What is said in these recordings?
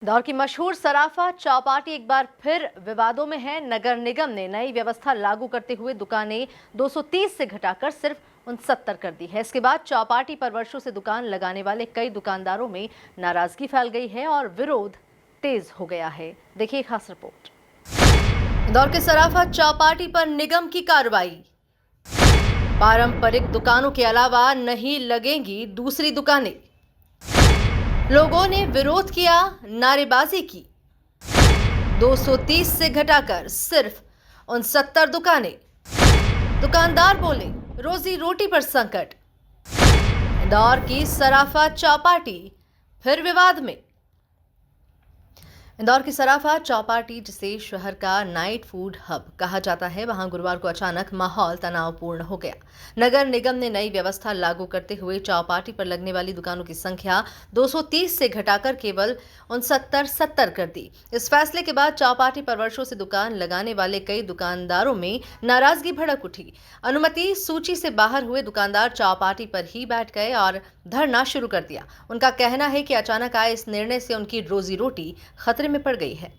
दौर की मशहूर सराफा चौपाटी एक बार फिर विवादों में है। नगर निगम ने नई व्यवस्था लागू करते हुए दुकानें 230 से घटाकर सिर्फ 69 कर दी है। इसके बाद चौपाटी पर वर्षों से दुकान लगाने वाले कई दुकानदारों में नाराजगी फैल गई है और विरोध तेज हो गया है। देखिए खास रिपोर्ट। इंदौर के सराफा चौपाटी पर निगम की कार्रवाई। पारंपरिक दुकानों के अलावा नहीं लगेंगी दूसरी दुकानें। लोगों ने विरोध किया, नारेबाजी की। 230 से घटाकर सिर्फ 69 दुकानें। दुकानदार बोले, रोजी रोटी पर संकट। इंदौर की सराफा चौपाटी फिर विवाद में। इंदौर की सराफा चौपाटी, जिसे शहर का नाइट फूड हब कहा जाता है, वहां गुरुवार को अचानक माहौल तनावपूर्ण हो गया। नगर निगम ने नई व्यवस्था लागू करते हुए चौपाटी पर लगने वाली दुकानों की संख्या 230 से घटाकर केवल 69-70 कर दी। इस फैसले के बाद चौपाटी पर वर्षों से दुकान लगाने वाले कई दुकानदारों में नाराजगी भड़क उठी। अनुमति सूची से बाहर हुए दुकानदार चौपाटी पर ही बैठ गए और धरना शुरू कर दिया। उनका कहना है कि अचानक आए इस निर्णय से उनकी रोजी रोटी खतरे में पड़ गई है।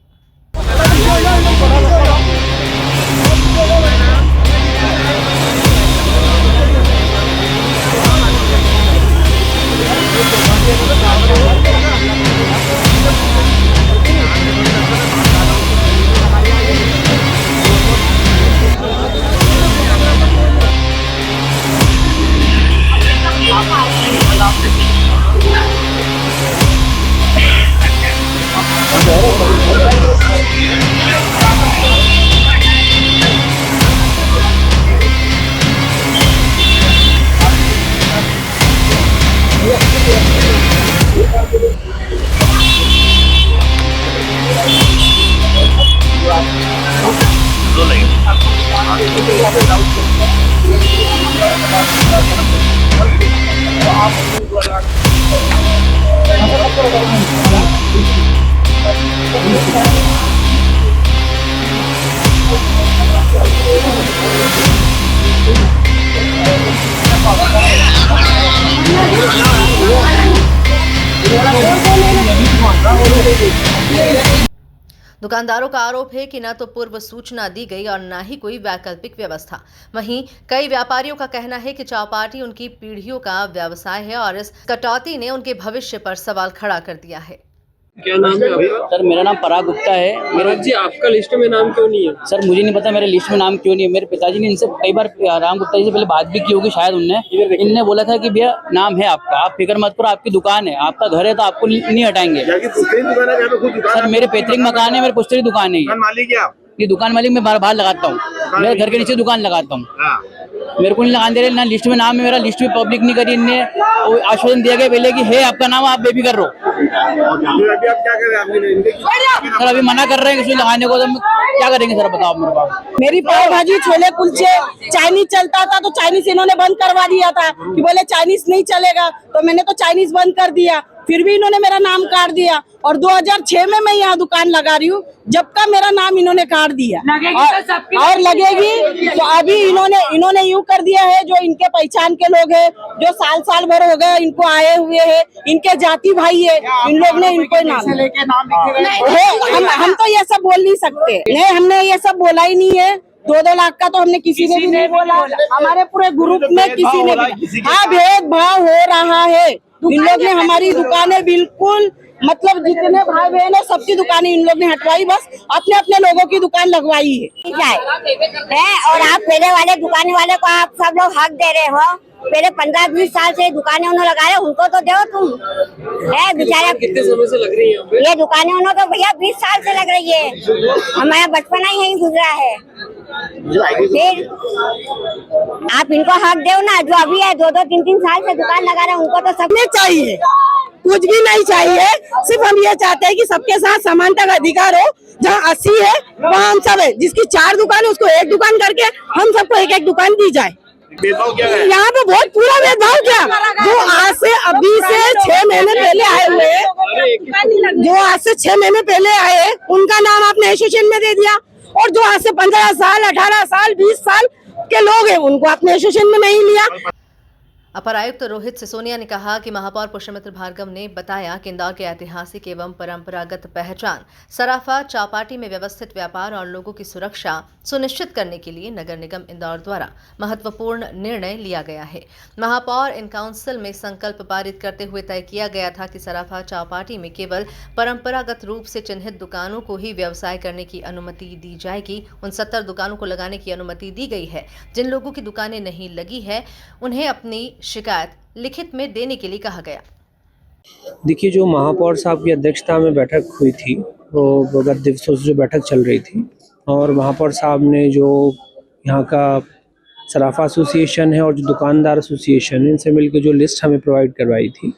दुकानदारों का आरोप है कि न तो पूर्व सूचना दी गई और न ही कोई वैकल्पिक व्यवस्था। वहीं कई व्यापारियों का कहना है कि चौपाटी उनकी पीढ़ियों का व्यवसाय है और इस कटौती ने उनके भविष्य पर सवाल खड़ा कर दिया है। क्या नाम है आपका? सर मेरा नाम पराग गुप्ता है। मेरा जी आपका लिस्ट में नाम क्यों नहीं है? सर मुझे नहीं पता मेरे लिस्ट में नाम क्यों नहीं है। मेरे पिताजी ने इनसे कई बार राम गुप्ता जी से पहले बात भी की होगी शायद। इनने बोला था कि भैया नाम है आपका, आप फिक्र मत करो, आपकी दुकान है, आपका घर है तो आपको नहीं हटाएंगे। सर मेरे पैतृक मकान है, मेरे पुश्तरी दुकान है। ये दुकान मालिक मैं बाहर लगाता हूँ, मेरे घर के नीचे दुकान लगाता हूँ। मेरे को नहीं लगाने दे रहे, ना लिस्ट में नाम है मेरा, लिस्ट में पब्लिक नहीं करी इनने। आश्वासन दिया गया पहले कि है आपका नाम, आप बेफिक्र रहो। सर अभी मना कर रहे हैं किसी लगाने को, तो हम क्या करेंगे सर बताओ मेरे पास। मेरी पाव भाजी, छोले कुलचे, चाइनीज चलता था तो चाइनीज इन्होंने बंद करवा दिया था कि बोले चाइनीज नहीं चलेगा, तो मैंने तो चाइनीज बंद कर दिया। फिर भी इन्होंने मेरा नाम काट दिया और 2006 में मैं यहाँ दुकान लगा रही हूँ, जब का मेरा नाम इन्होंने काट दिया और लगेगी। तो अभी इन्होंने यूँ कर दिया है, जो इनके पहचान के लोग हैं, जो साल भर हो गए इनको आए हुए हैं, इनके जाति भाई है, इन लोग ने इनको नाम हम तो ये सब बोल नहीं सकते। नहीं, हमने ये सब बोला ही नहीं है। 2-2 लाख का तो हमने किसी ने भी नहीं बोला, हमारे पूरे ग्रुप में किसी ने भी। हाँ, भेदभाव हो रहा है। इन लोग ने हमारी दुकानें बिल्कुल, मतलब जितने भाई बहन है सबकी दुकानें इन लोग ने हटवाई, बस अपने अपने लोगों की दुकान लगवाई है। और आप पहले वाले दुकान वाले को आप सब लोग हक दे रहे हो। पहले 15-20 साल से दुकानें उन्होंने लगाए, उनको तो दो तुम। है बेचारा, कितने समय से लग रही है ये दुकानें उन्होंने तो भैया 20 साल से लग रही है। हमारा बचपना ही यहीं गुजरा है। फिर आप इनको हक दो ना, जो अभी है 2-2, 3-3 साल से दुकान लगा रहे हैं, उनको तो सब चाहिए, कुछ भी नहीं चाहिए। सिर्फ हम ये चाहते हैं कि सबके साथ समानता का अधिकार हो। जहाँ 80 है वहाँ हम सब है, जिसकी 4 दुकान है उसको 1 दुकान करके हम सबको 1-1 दुकान दी जाए। यहाँ पे बहुत पूरा भेदभाव क्या, जो आज से अभी से 6 महीने पहले आए हुए, जो आज से 6 महीने पहले आए, उनका नाम आपने एसोसिएशन में दे दिया, और जो आज से 15 साल, 18 साल, 20 साल के लोग हैं, उनको आपने एसोसिएशन में नहीं लिया। अपर आयुक्त रोहित सिसोदिया ने कहा कि महापौर पुष्यमित्र भार्गव ने बताया कि इंदौर के ऐतिहासिक एवं परंपरागत पहचान सराफा चौपाटी में व्यवस्थित व्यापार और लोगों की सुरक्षा सुनिश्चित करने के लिए नगर निगम इंदौर द्वारा महत्वपूर्ण निर्णय लिया गया है। महापौर इन काउंसिल में संकल्प पारित करते हुए तय किया गया था कि सराफा चौपाटी में केवल परंपरागत रूप से चिन्हित दुकानों को ही व्यवसाय करने की अनुमति दी जाएगी। उन 70 दुकानों को लगाने की अनुमति दी गई है। जिन लोगों की दुकानें नहीं लगी है उन्हें अपनी शिकायत लिखित में देने के लिए कहा गया। देखिए, जो महापौर साहब की अध्यक्षता में बैठक हुई थी, वो गत दिवसों से जो बैठक चल रही थी, और महापौर साहब ने जो यहाँ का सराफा एसोसिएशन है और जो दुकानदार एसोसिएशन है, इनसे मिलकर जो लिस्ट हमें प्रोवाइड करवाई थी,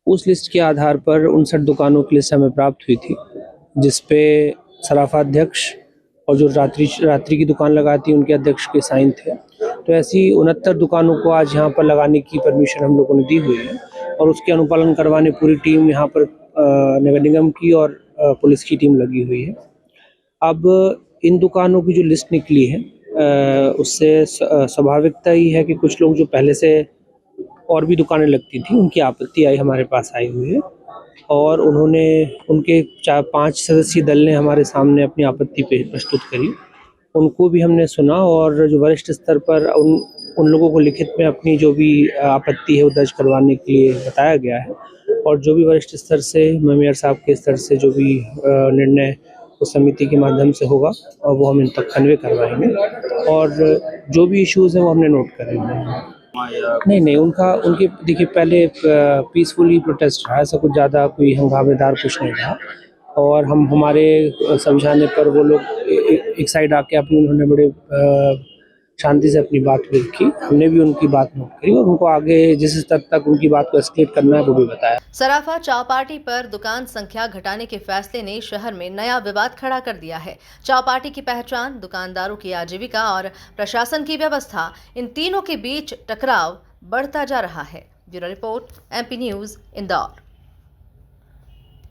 उस लिस्ट के आधार पर 59 दुकानों की लिस्ट हमें प्राप्त हुई थी, जिस पे सराफा अध्यक्ष और जो रात्रि की दुकान लगाती है उनके अध्यक्ष के साइन थे। तो ऐसी 69 दुकानों को आज यहाँ पर लगाने की परमिशन हम लोगों ने दी हुई है, और उसके अनुपालन करवाने पूरी टीम यहाँ पर नगर निगम की और पुलिस की टीम लगी हुई है। अब इन दुकानों की जो लिस्ट निकली है, उससे स्वाभाविकता ही है कि कुछ लोग जो पहले से और भी दुकानें लगती थी, उनकी आपत्ति हमारे पास आई हुई है, और उनके 4-5 सदस्यीय दल ने हमारे सामने अपनी आपत्ति प्रस्तुत करी। उनको भी हमने सुना, और जो वरिष्ठ स्तर पर उन लोगों को लिखित में अपनी जो भी आपत्ति है वो दर्ज करवाने के लिए बताया गया है, और जो भी वरिष्ठ स्तर से मेयर साहब के स्तर से जो भी निर्णय उस समिति के माध्यम से होगा, और वो हम इन तक कन्वे करवाएंगे, और जो भी इश्यूज़ हैं वो हमने नोट करेंगे। नहीं, उनके देखिए, पहले पीसफुली प्रोटेस्ट रहा, ऐसा कुछ ज़्यादा कोई हंगामेदार कुछ नहीं रहा, और हमारे समझाने पर वो लोग एक साइड आके उन्होंने बड़े शांति से अपनी बात रखी। हमने भी उनकी बात नोट करी, और उनको आगे जिस स्तर तक उनकी बात को एस्केलेट करना है वो भी बताया। सराफा चौपाटी पर दुकान संख्या घटाने के फैसले ने शहर में नया विवाद खड़ा कर दिया है। चौपाटी की पहचान, दुकानदारों की आजीविका और प्रशासन की व्यवस्था, इन तीनों के बीच टकराव बढ़ता जा रहा है। Bureau report, MP news, Indore.